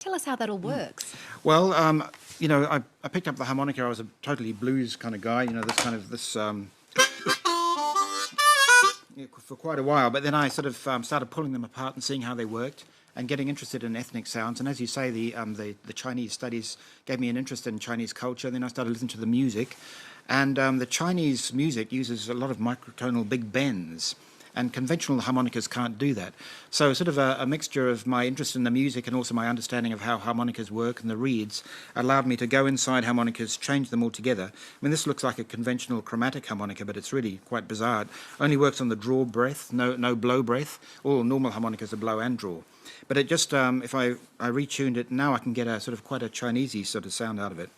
Tell us how that all works. Well, you know, I picked up the harmonica. I was a totally blues kind of guy, you know, yeah, for quite a while. But then I sort of started pulling them apart and seeing how they worked and getting interested in ethnic sounds. And as you say, the Chinese studies gave me an interest in Chinese culture. Then I started listening to the music. And the Chinese music uses a lot of microtonal big bends. And conventional harmonicas can't do that. So sort of a mixture of my interest in the music and also my understanding of how harmonicas work and the reeds allowed me to go inside harmonicas, change them all together. I mean, this looks like a conventional chromatic harmonica, but it's really quite bizarre. It only works on the draw breath, no blow breath. All normal harmonicas are blow and draw. But it just, if I retuned it, now I can get a sort of quite a Chinesey sort of sound out of it.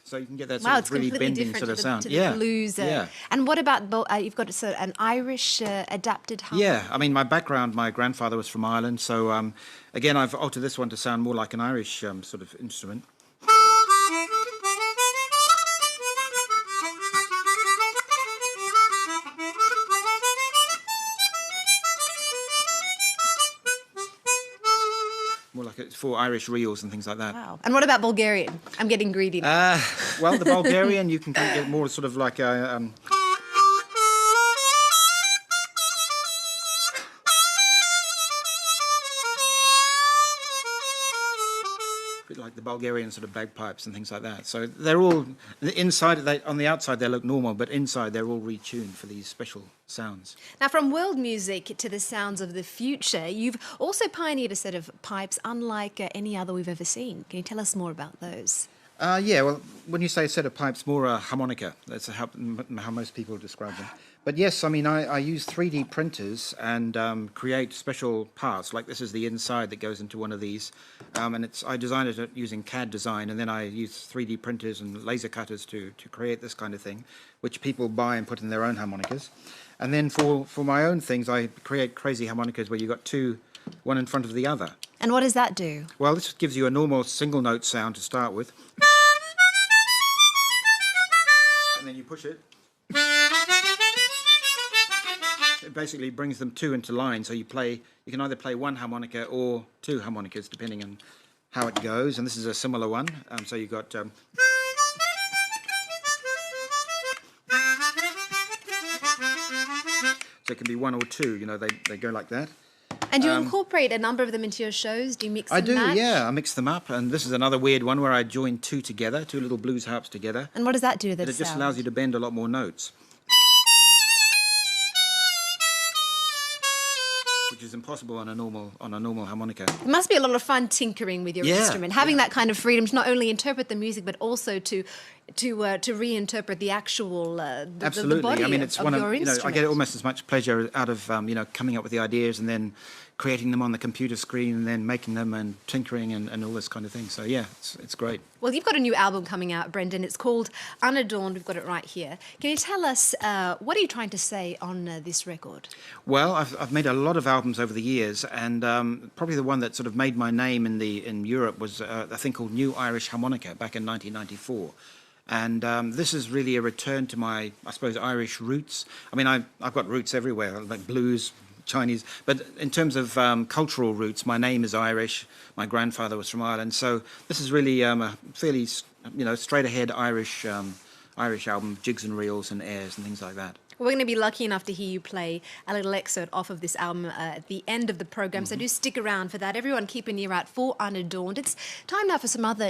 So you can get that sort of really bending sort of sound. To the blues. Yeah. And what about, you've got an Irish adapted harmony? Yeah, I mean, my background, my grandfather was from Ireland, so again, I've altered this one to sound more like an Irish sort of instrument. More like it's for Irish reels and things like that. Wow. And what about Bulgarian? I'm getting greedy now. Well, the Bulgarian, you can get more sort of like a... bit like the Bulgarian sort of bagpipes and things like that. So they're all inside. On the outside they look normal, but inside they're all retuned for these special sounds. Now, from world music to the sounds of the future, you've also pioneered a set of pipes unlike any other we've ever seen. Can you tell us more about those? Yeah, well, when you say a set of pipes, more a harmonica. That's how most people describe them. But yes, I mean, I use 3D printers and create special parts. Like this is the inside that goes into one of these. And I designed it using CAD design, and then I use 3D printers and laser cutters to create this kind of thing, which people buy and put in their own harmonicas. And then for my own things, I create crazy harmonicas where you've got two, one in front of the other. And what does that do? Well, this gives you a normal single note sound to start with. And then you push it. It basically brings them two into line, so you can either play one harmonica or two harmonicas depending on how it goes, and this is a similar one. So you've got so it can be one or two, you know, they go like that. And you incorporate a number of them into your shows? Do you mix and match? I do, yeah. I mix them up, and this is another weird one where I join two together, two little blues harps together. And what does that do to the sound? It just allows you to bend a lot more notes, which is impossible on a normal harmonica. It must be a lot of fun tinkering with your instrument, having that kind of freedom to not only interpret the music but also to reinterpret the actual the body I mean, it's of one your of, you know, instrument. I get almost as much pleasure out of you know, coming up with the ideas and then creating them on the computer screen and then making them and tinkering and all this kind of thing. So yeah, it's great. Well, you've got a new album coming out, Brenden. It's called Unadorned. We've got it right here. Can you tell us what are you trying to say on this record? Well, I've made a lot of albums over the years, and probably the one that sort of made my name in Europe was a thing called New Irish Harmonica back in 1994. And this is really a return to my, I suppose, Irish roots. I mean, I've got roots everywhere, like blues, Chinese, but in terms of cultural roots, my name is Irish. My grandfather was from Ireland, so this is really a fairly, you know, straight-ahead Irish album, jigs and reels and airs and things like that. We're going to be lucky enough to hear you play a little excerpt off of this album at the end of the program, so do stick around for that. Everyone keep an ear out for Unadorned. It's time now for some other